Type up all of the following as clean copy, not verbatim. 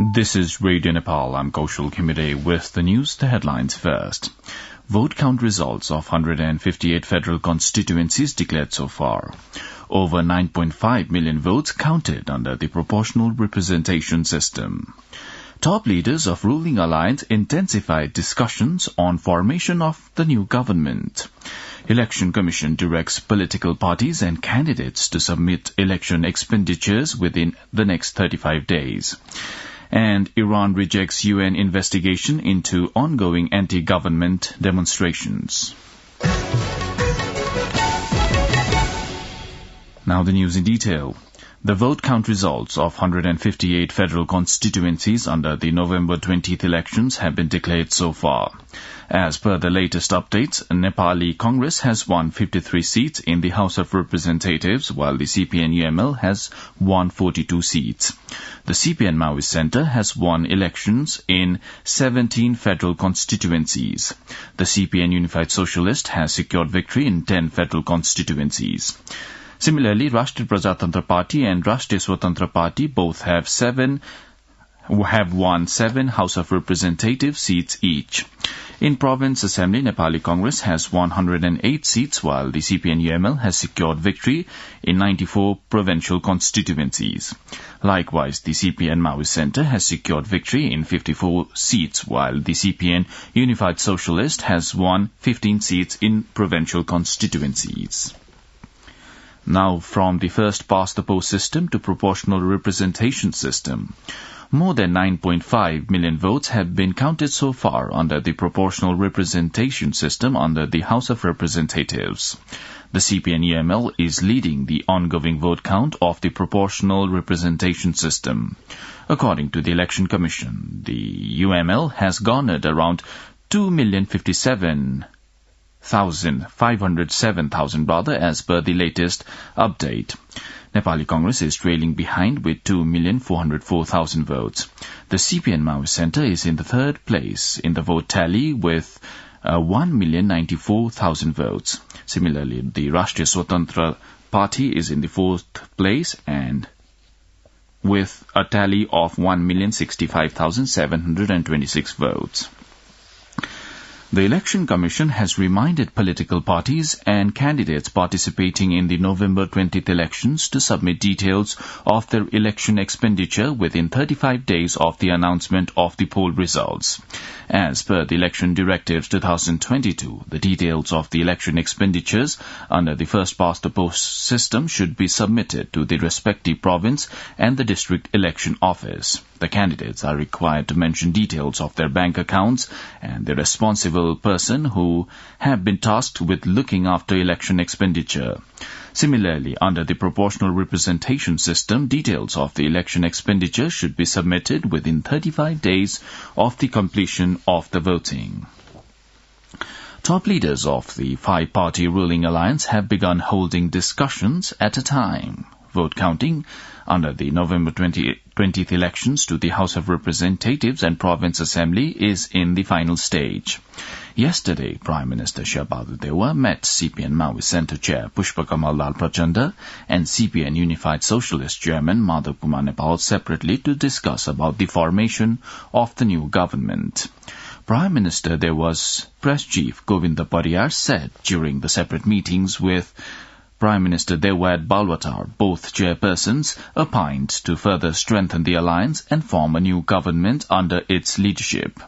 This is Radio Nepal. I'm Kaushal Khimide with the news, the headlines first. Vote count results of 158 federal constituencies declared so far. Over 9.5 million votes counted under the proportional representation system. Top leaders of ruling alliance intensified discussions on formation of the new government. Election Commission directs political parties and candidates to submit election expenditures within the next 35 days. And Iran rejects UN investigation into ongoing anti-government demonstrations. Now the news in detail. The vote count results of 158 federal constituencies under the November 20th elections have been declared so far. As per the latest updates, Nepali Congress has won 53 seats in the House of Representatives, while the CPN-UML has won 42 seats. The CPN Maoist Centre has won elections in 17 federal constituencies. The CPN Unified Socialist has secured victory in 10 federal constituencies. Similarly, Rashtriya Prajatantra Party and Rashtriya Swatantra Party both have won 7 House of Representative seats each. In Province Assembly, Nepali Congress has 108 seats, while the CPN-UML has secured victory in 94 provincial constituencies. Likewise, the CPN Maoist Centre has secured victory in 54 seats, while the CPN Unified Socialist has won 15 seats in provincial constituencies. Now from the first-past-the-post system to proportional representation system. More than 9.5 million votes have been counted so far under the proportional representation system under the House of Representatives. The CPN-UML is leading the ongoing vote count of the proportional representation system. According to the Election Commission, the UML has garnered around 507,000 as per the latest update. Nepali Congress is trailing behind with 2,404,000 votes. The CPN Maoist Centre is in the third place in the vote tally with 1,094,000 votes. Similarly, the Rashtriya Swatantra Party is in the fourth place and with a tally of 1,065,726 votes. The Election Commission has reminded political parties and candidates participating in the November 20th elections to submit details of their election expenditure within 35 days of the announcement of the poll results. As per the Election Directives 2022, the details of the election expenditures under the first-past-the-post system should be submitted to the respective province and the district election office. The candidates are required to mention details of their bank accounts and the responsible person who have been tasked with looking after election expenditure. Similarly, under the proportional representation system, details of the election expenditure should be submitted within 35 days of the completion of the voting. Top leaders of the five-party ruling alliance have begun holding discussions at a time. Vote counting under the November 20th elections to the House of Representatives and Province Assembly is in the final stage. Yesterday, Prime Minister Shabadu Dewa met CPN Maoist Centre Chair Pushpakamal Lal Prachanda and CPN Unified Socialist Chairman Madhav Kumar Nepal separately to discuss about the formation of the new government. Prime Minister Dewa's press chief Govinda Pariyar said during the separate meetings with Prime Minister Dewa at Balwatar, both chairpersons opined to further strengthen the alliance and form a new government under its leadership.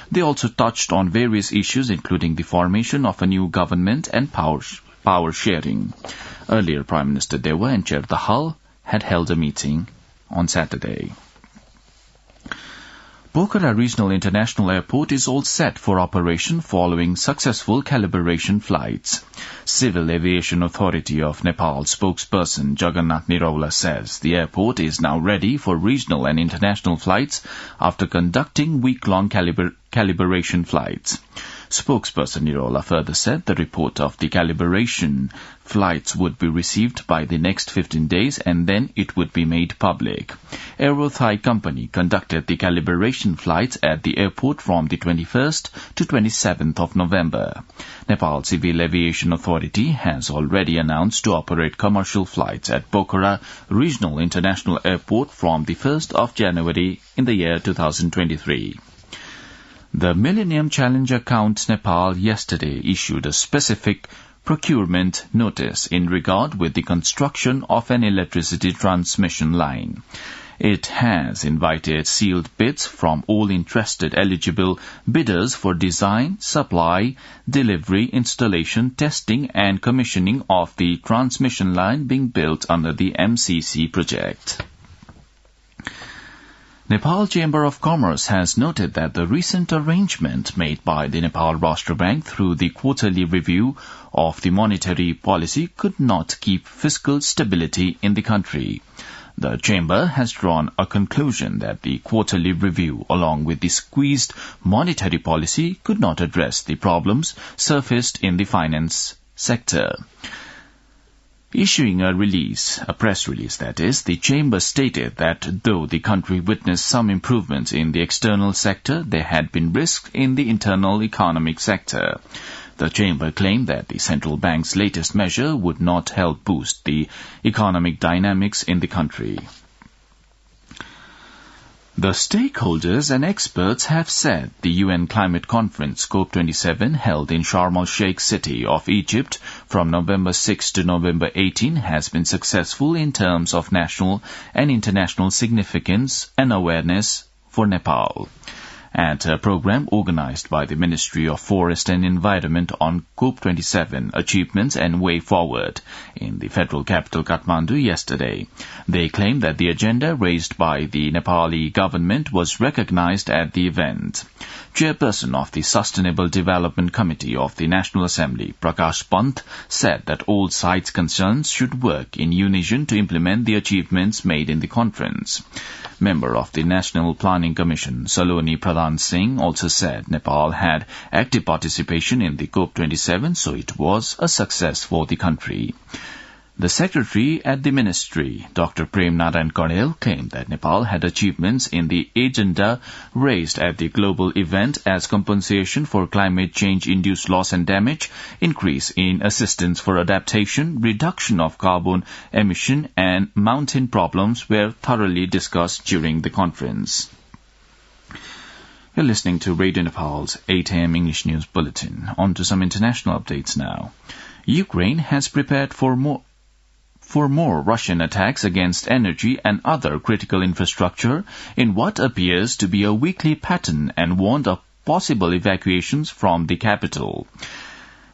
They also touched on various issues including the formation of a new government and power sharing. Earlier, Prime Minister Dewa and Chair Dahal had held a meeting on Saturday. Pokhara Regional International Airport is all set for operation following successful calibration flights. Civil Aviation Authority of Nepal spokesperson Jagannath Niraula says the airport is now ready for regional and international flights after conducting week-long calibration flights. Spokesperson Nirola further said the report of the calibration flights would be received by the next 15 days and then it would be made public. Aero Thai Company conducted the calibration flights at the airport from the 21st to 27th of November. Nepal Civil Aviation Authority has already announced to operate commercial flights at Pokhara Regional International Airport from the 1st of January in the year 2023. The Millennium Challenger Count Nepal yesterday issued a specific procurement notice in regard with the construction of an electricity transmission line. It has invited sealed bids from all interested eligible bidders for design, supply, delivery, installation, testing and commissioning of the transmission line being built under the MCC project. Nepal Chamber of Commerce has noted that the recent arrangement made by the Nepal Rashtra Bank through the quarterly review of the monetary policy could not keep fiscal stability in the country. The Chamber has drawn a conclusion that the quarterly review, along with the squeezed monetary policy, could not address the problems surfaced in the finance sector. Issuing a press release, the Chamber stated that though the country witnessed some improvements in the external sector, there had been risks in the internal economic sector. The Chamber claimed that the central bank's latest measure would not help boost the economic dynamics in the country. The stakeholders and experts have said the UN Climate Conference COP27 held in Sharm el-Sheikh city of Egypt from November 6 to November 18 has been successful in terms of national and international significance and awareness for Nepal. At a program organized by the Ministry of Forest and Environment on COP27 Achievements and Way Forward in the federal capital Kathmandu yesterday, they claimed that the agenda raised by the Nepali government was recognized at the event. Chairperson of the Sustainable Development Committee of the National Assembly, Prakash Pant, said that all sides concerned should work in unison to implement the achievements made in the conference. Member of the National Planning Commission, Saloni Pradhan Singh, also said Nepal had active participation in the COP27, so it was a success for the country. The secretary at the ministry, Dr. Prem Narayan Karnel, claimed that Nepal had achievements in the agenda raised at the global event as compensation for climate change-induced loss and damage, increase in assistance for adaptation, reduction of carbon emission, and mountain problems were thoroughly discussed during the conference. You're listening to Radio Nepal's 8 a.m. English News Bulletin. On to some international updates now. Ukraine has prepared for more Russian attacks against energy and other critical infrastructure in what appears to be a weekly pattern and warned of possible evacuations from the capital.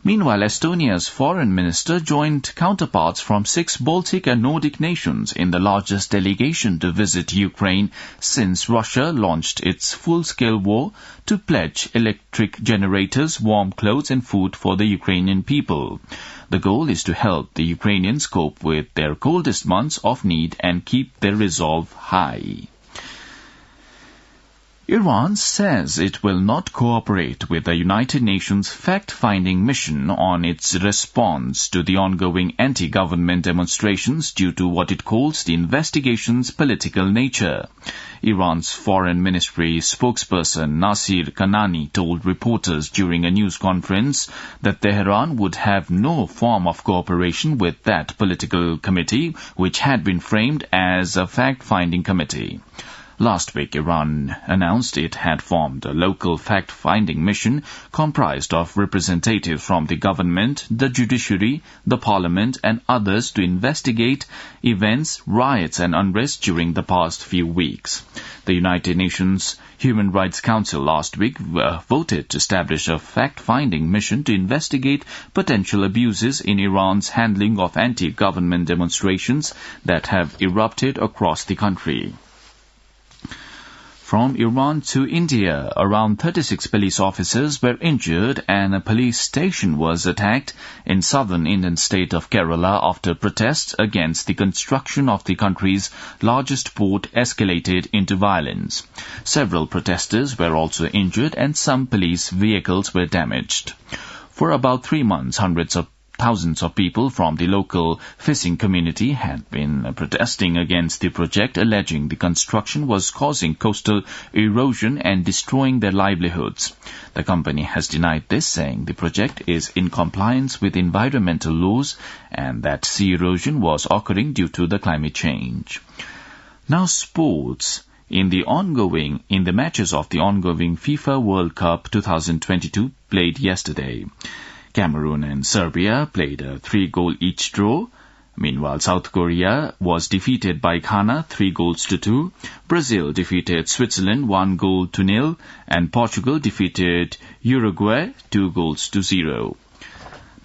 Meanwhile, Estonia's foreign minister joined counterparts from 6 Baltic and Nordic nations in the largest delegation to visit Ukraine since Russia launched its full-scale war to pledge electric generators, warm clothes and food for the Ukrainian people. The goal is to help the Ukrainians cope with their coldest months of need and keep their resolve high. Iran says it will not cooperate with the United Nations fact-finding mission on its response to the ongoing anti-government demonstrations due to what it calls the investigation's political nature. Iran's foreign ministry spokesperson Nasir Kanani told reporters during a news conference that Tehran would have no form of cooperation with that political committee, which had been framed as a fact-finding committee. Last week, Iran announced it had formed a local fact-finding mission comprised of representatives from the government, the judiciary, the parliament, and others to investigate events, riots, and unrest during the past few weeks. The United Nations Human Rights Council last week voted to establish a fact-finding mission to investigate potential abuses in Iran's handling of anti-government demonstrations that have erupted across the country. From Iran to India, around 36 police officers were injured and a police station was attacked in southern Indian state of Kerala after protests against the construction of the country's largest port escalated into violence. Several protesters were also injured and some police vehicles were damaged. For about 3 months, thousands of people from the local fishing community had been protesting against the project, alleging the construction was causing coastal erosion and destroying their livelihoods. The company has denied this, saying the project is in compliance with environmental laws and that sea erosion was occurring due to the climate change. Now sports. In the matches of the ongoing FIFA World Cup 2022 played yesterday, Cameroon and Serbia played a 3-goal each draw. Meanwhile, South Korea was defeated by Ghana 3-2. Brazil defeated Switzerland 1-0, and Portugal defeated Uruguay 2-0.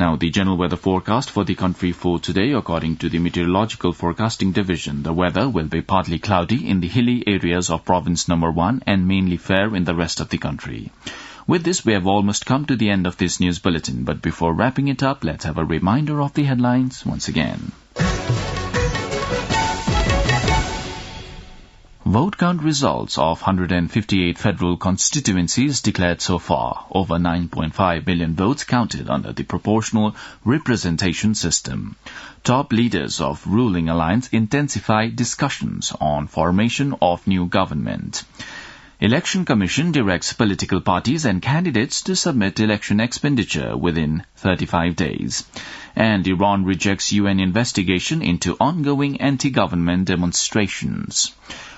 Now, the general weather forecast for the country for today, according to the Meteorological Forecasting Division, the weather will be partly cloudy in the hilly areas of Province Number 1 and mainly fair in the rest of the country. With this, we have almost come to the end of this news bulletin, but before wrapping it up, let's have a reminder of the headlines once again. Vote count results of 158 federal constituencies declared so far. Over 9.5 million votes counted under the proportional representation system. Top leaders of ruling alliance intensify discussions on formation of new government. Election Commission directs political parties and candidates to submit election expenditure within 35 days. And Iran rejects UN investigation into ongoing anti-government demonstrations.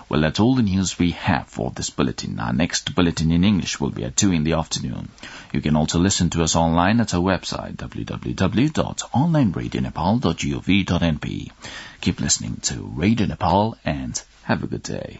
Well, that's all the news we have for this bulletin. Our next bulletin in English will be at 2 in the afternoon. You can also listen to us online at our website, www.onlineradionepal.gov.np. Keep listening to Radio Nepal and have a good day.